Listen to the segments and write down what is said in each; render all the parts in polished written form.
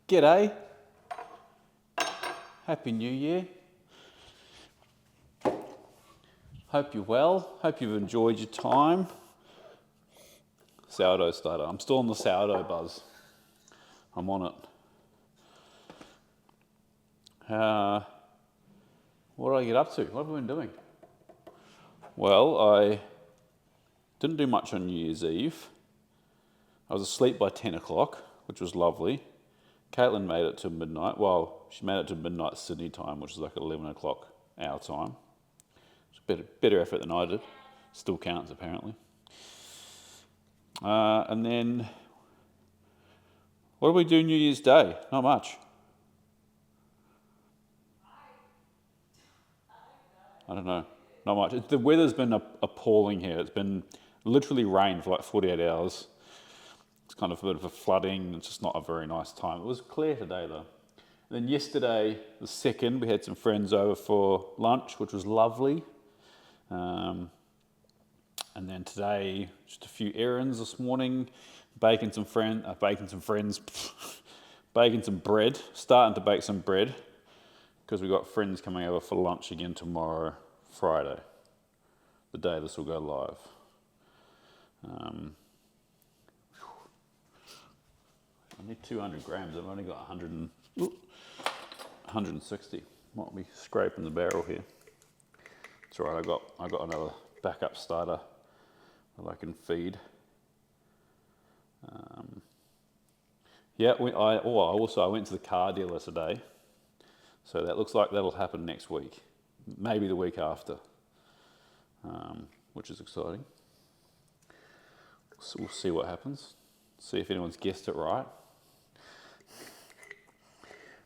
G'day. Happy New Year. Hope you're well. Hope you've enjoyed your time. Sourdough starter. I'm still on the sourdough buzz. I'm on it. What did I get up to? What have we been doing? Well, I didn't do much on New Year's Eve. I was asleep by 10 o'clock, which was lovely. Caitlin made it to midnight. Well, she made it to midnight Sydney time, which is like 11 o'clock our time. It's a better effort than I did. Still counts, apparently. And then, what did we do New Year's Day? Not much. I don't know. Not much. The weather's been appalling here. It's been literally rain for like 48 hours. It's kind of a bit of a flooding. It's just not a very nice time. It was clear today, though. And then yesterday, the 2nd, we had some friends over for lunch, which was lovely. And then today, just a few errands this morning, baking some bread, starting to bake some bread, because we've got friends coming over for lunch again tomorrow, Friday, the day this will go live. I need 200 grams, I've only got 160. Might be scraping the barrel here. It's all right, I got another backup starter that I can feed. I went to the car dealer today, so that looks like that'll happen next week, maybe the week after, which is exciting. So we'll see what happens, see if anyone's guessed it right.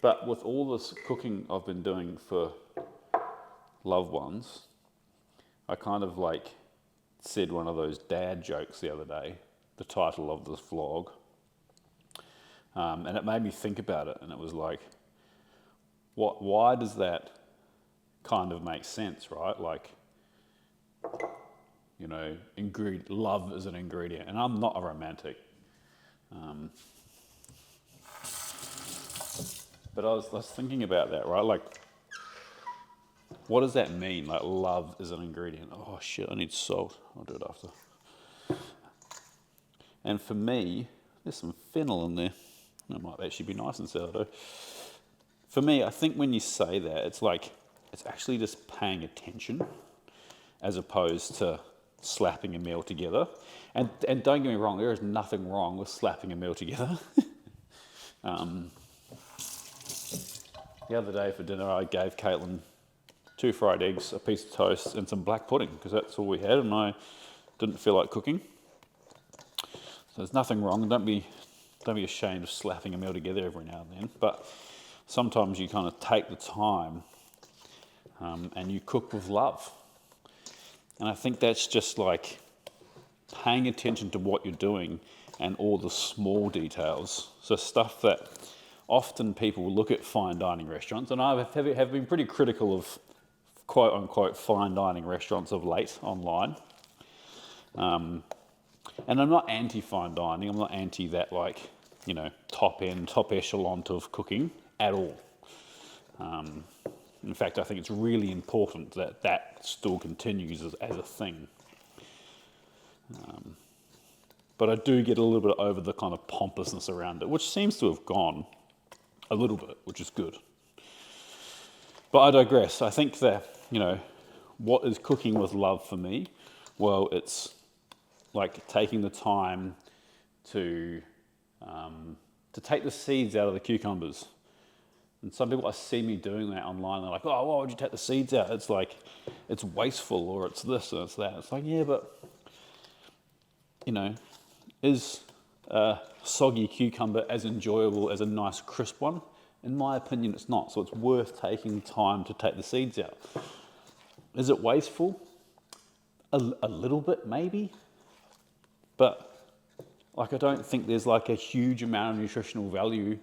But with all this cooking I've been doing for loved ones, I kind of like said one of those dad jokes the other day, the title of this vlog, and it made me think about it, and it was like, why does that kind of make sense, right? Like, you know, love is an ingredient, and I'm not a romantic. But I was thinking about that, right? Like, what does that mean? Like, love is an ingredient. Oh shit, I need salt. I'll do it after. And for me, there's some fennel in there. That might actually be nice and sourdough. For me, I think when you say that, it's like, it's actually just paying attention as opposed to slapping a meal together. And don't get me wrong, there is nothing wrong with slapping a meal together. The other day for dinner, I gave Caitlin 2 fried eggs, a piece of toast, and some black pudding, because that's all we had, and I didn't feel like cooking. So there's nothing wrong. Don't be ashamed of slapping a meal together every now and then. But sometimes you kind of take the time and you cook with love. And I think that's just like paying attention to what you're doing and all the small details. So stuff that often people look at fine dining restaurants, and I have been pretty critical of quote unquote fine dining restaurants of late online. And I'm not anti fine dining. I'm not anti that, like, you know, top echelon of cooking at all. In fact, I think it's really important that still continues as a thing. But I do get a little bit over the kind of pompousness around it, which seems to have gone a little bit, which is good. But I digress. I think that, you know, what is cooking with love for me? Well, it's like taking the time to take the seeds out of the cucumbers. And some people, I see me doing that online, they're like, oh, why would you take the seeds out? It's like, it's wasteful, or it's this and it's that. It's like, yeah, but, you know, is a soggy cucumber as enjoyable as a nice crisp one? In my opinion, it's not. So it's worth taking time to take the seeds out. Is it wasteful? A little bit, maybe. But, like, I don't think there's like a huge amount of nutritional value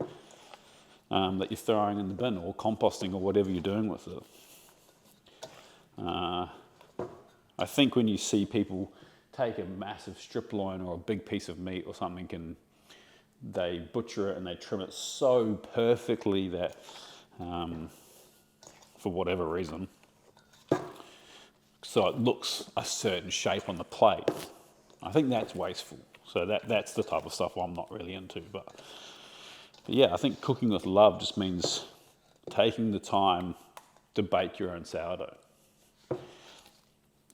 that you're throwing in the bin or composting or whatever you're doing with it. I think when you see people take a massive strip loin or a big piece of meat or something and they butcher it and they trim it so perfectly that, for whatever reason, so it looks a certain shape on the plate. I think that's wasteful. So that's the type of stuff I'm not really into. But yeah, I think cooking with love just means taking the time to bake your own sourdough.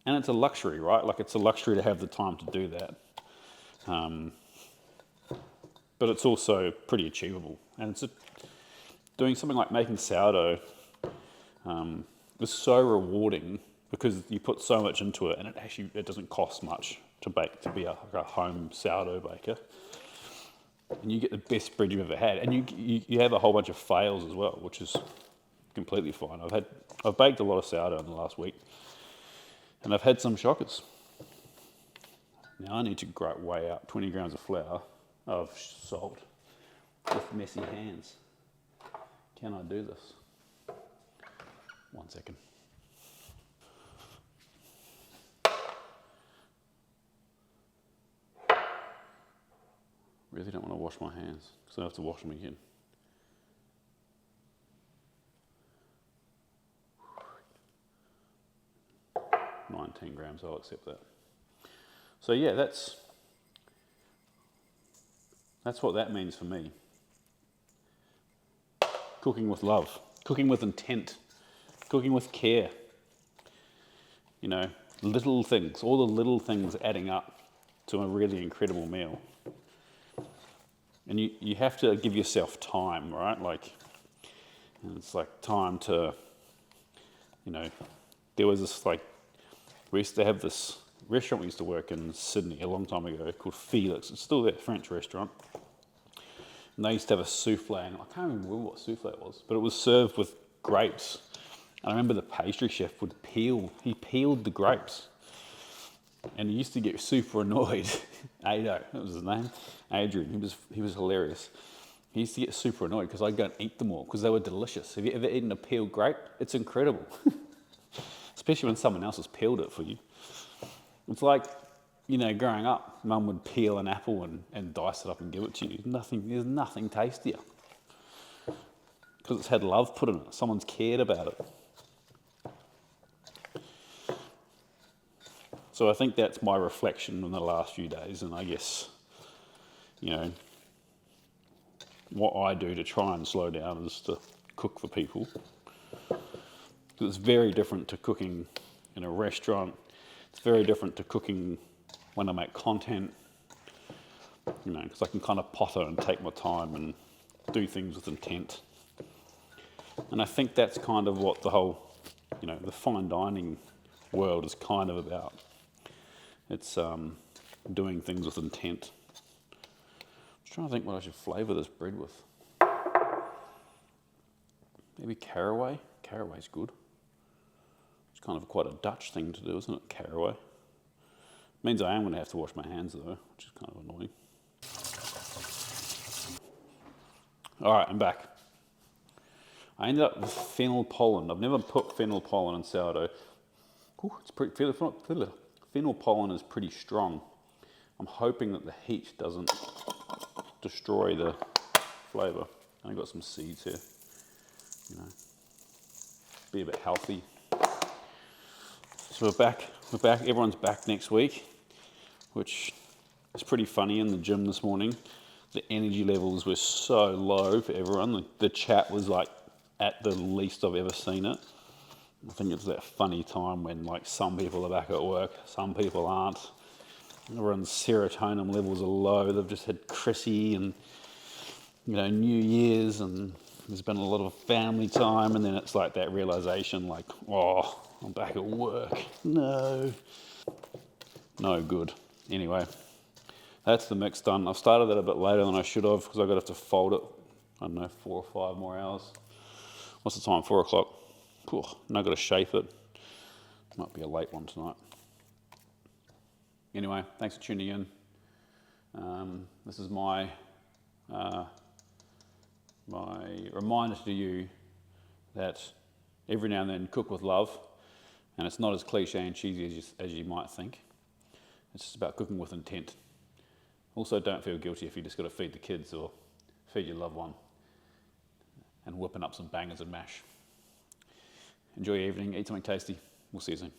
And it's a luxury, right? Like, it's a luxury to have the time to do that. But it's also pretty achievable. And doing something like making sourdough is so rewarding because you put so much into it, and it doesn't cost much to bake, to be a home sourdough baker. And you get the best bread you've ever had. And you have a whole bunch of fails as well, which is completely fine. I've baked a lot of sourdough in the last week, and I've had some shockers. Now I need to weigh out 20 grams of flour, of salt, with messy hands. Can I do this? 1 second. Really don't want to wash my hands, because I have to wash them again. $19 grams, I'll accept that. So yeah, that's what that means for me. Cooking with love, cooking with intent, cooking with care. You know, little things, all the little things adding up to a really incredible meal. And you have to give yourself time, right? Like, and it's like time to, you know, there was this, like, we used to have this restaurant we used to work in Sydney a long time ago called Felix. It's still there, French restaurant. And they used to have a souffle, and I can't remember what souffle it was, but it was served with grapes. And I remember the pastry chef he peeled the grapes. And he used to get super annoyed. Ado, that was his name. Adrian, he was hilarious. He used to get super annoyed because I'd go and eat them all because they were delicious. Have you ever eaten a peeled grape? It's incredible. Especially when someone else has peeled it for you. It's like, you know, growing up, Mum would peel an apple and dice it up and give it to you. There's nothing tastier. Because it's had love put in it. Someone's cared about it. So I think that's my reflection in the last few days, and I guess, you know, what I do to try and slow down is to cook for people. It's very different to cooking in a restaurant. It's very different to cooking when I make content, you know, because I can kind of potter and take my time and do things with intent. And I think that's kind of what the whole, you know, the fine dining world is kind of about. It's doing things with intent. I'm just trying to think what I should flavour this bread with. Maybe caraway. Caraway's good. It's kind of quite a Dutch thing to do, isn't it? Caraway. Means I am going to have to wash my hands though, which is kind of annoying. All right, I'm back. I ended up with fennel pollen. I've never put fennel pollen in sourdough. Ooh, it's pretty. Fennel pollen is pretty strong. I'm hoping that the heat doesn't destroy the flavour. I've got some seeds here. You know, be a bit healthy. So we're back. Everyone's back next week, which is pretty funny. In the gym this morning, the energy levels were so low for everyone. The chat was like at the least I've ever seen it. I think it's that funny time when, like, some people are back at work, some people aren't. Everyone's serotonin levels are low. They've just had Chrissy and, you know, New Year's, and there's been a lot of family time, and then it's like that realization, like, oh, I'm back at work. No good. Anyway, that's the mix done. I've started that a bit later than I should have because I've got to have to fold it, I don't know, 4 or 5 more hours. What's the time? 4 o'clock. Cool. Now I've got to shape it. Might be a late one tonight. Anyway, thanks for tuning in. This is my reminder to you that every now and then cook with love, and it's not as cliche and cheesy as you might think. It's just about cooking with intent. Also, don't feel guilty if you just got to feed the kids or feed your loved one and whipping up some bangers and mash. Enjoy your evening, eat something tasty. We'll see you soon.